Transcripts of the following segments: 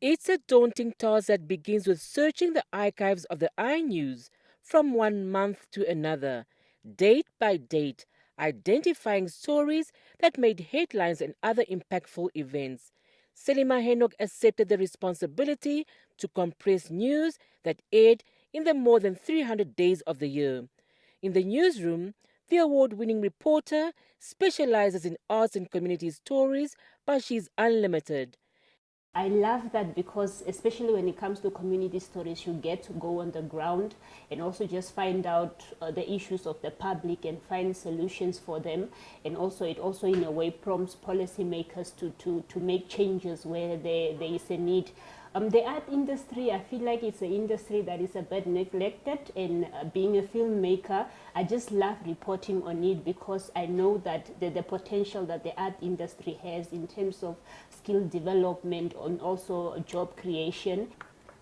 It's a daunting task that begins with searching the archives of the iNews from one month to another, date by date, identifying stories that made headlines and other impactful events. Selima Henock accepted the responsibility to compress news that aired in the more than 300 days of the year. In the newsroom, the award-winning reporter specializes in arts and community stories, but she's unlimited. I love that because, especially when it comes to community stories, you get to go on the ground and also just find out the issues of the public and find solutions for them. And also, it also in a way prompts policymakers to make changes where there is a need. The art industry, I feel like it's an industry that is a bit neglected. And being a filmmaker, I just love reporting on it because I know that the potential that the art industry has in terms of skill development and also job creation.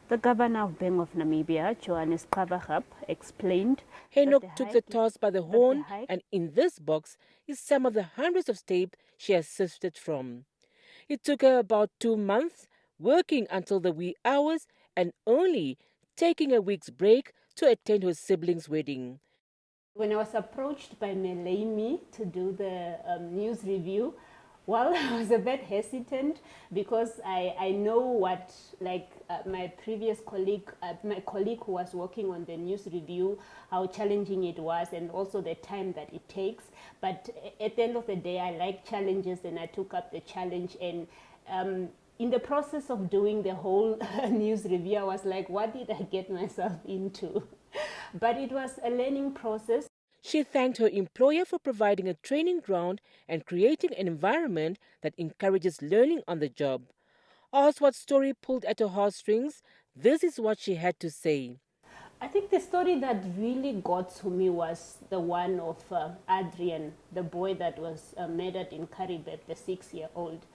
The governor of Bank of Namibia, Johannes Pavahap, explained that Henock took the task by the horn, and in this box is some of the hundreds of tapes she has sifted from. It took her about 2 months, working until the wee hours and only taking a week's break to attend her sibling's wedding. When I was approached by Melanie to do the news review, well, I was a bit hesitant because I know what, like my previous colleague, my colleague who was working on the news review, how challenging it was and also the time that it takes. But at the end of the day, I like challenges and I took up the challenge. And in the process of doing the whole news review, I was like, what did I get myself into? But it was a learning process. She thanked her employer for providing a training ground and creating an environment that encourages learning on the job. Asked what story pulled at her heartstrings, this is what she had to say. I think the story that really got to me was the one of Adrian, the boy that was murdered in Karibet, the 6-year-old.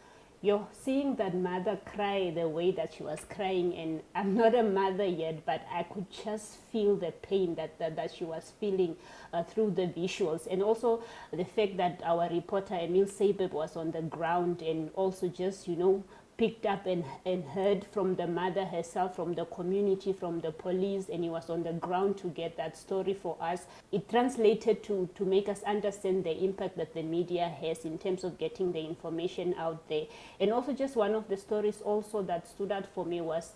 You're seeing that mother cry the way that she was crying, and I'm not a mother yet, but I could just feel the pain that she was feeling through the visuals. And also the fact that our reporter Emil Seibeb was on the ground and also just, picked up and heard from the mother herself, from the community, from the police, and he was on the ground to get that story for us. It translated to make us understand the impact that the media has in terms of getting the information out there. And also just one of the stories also that stood out for me was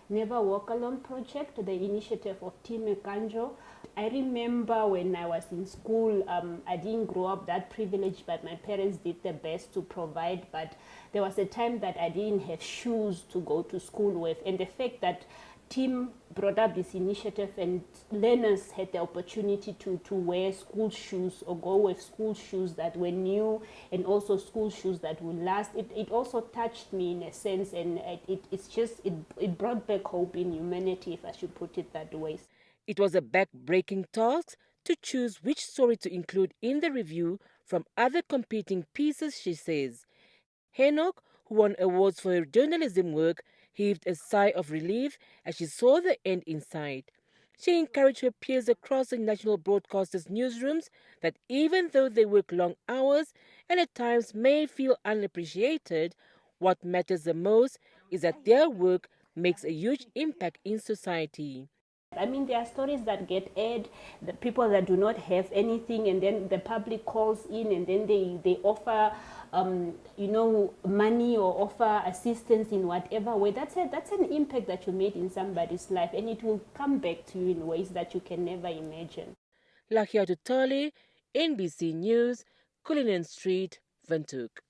Never Walk Alone project, the initiative of Tim Mekanjo. I remember when I was in school, I didn't grow up that privileged, but my parents did their best to provide. But there was a time that I didn't have shoes to go to school with. And the fact that Tim brought up this initiative and learners had the opportunity to wear school shoes or go with school shoes that were new and also school shoes that would last. It also touched me in a sense, and it brought back hope in humanity, if I should put it that way. It was a back-breaking task to choose which story to include in the review from other competing pieces, she says. Henock, who won awards for her journalism work, heaved a sigh of relief as she saw the end in sight. She encouraged her peers across the national broadcasters' newsrooms that even though they work long hours and at times may feel unappreciated, what matters the most is that their work makes a huge impact in society. I mean, there are stories that get aired, the people that do not have anything, and then the public calls in and then they offer, money or offer assistance in whatever way. That's an impact that you made in somebody's life, and it will come back to you in ways that you can never imagine. Lahia Tutale, NBC News, Cullinan Street, Windhoek.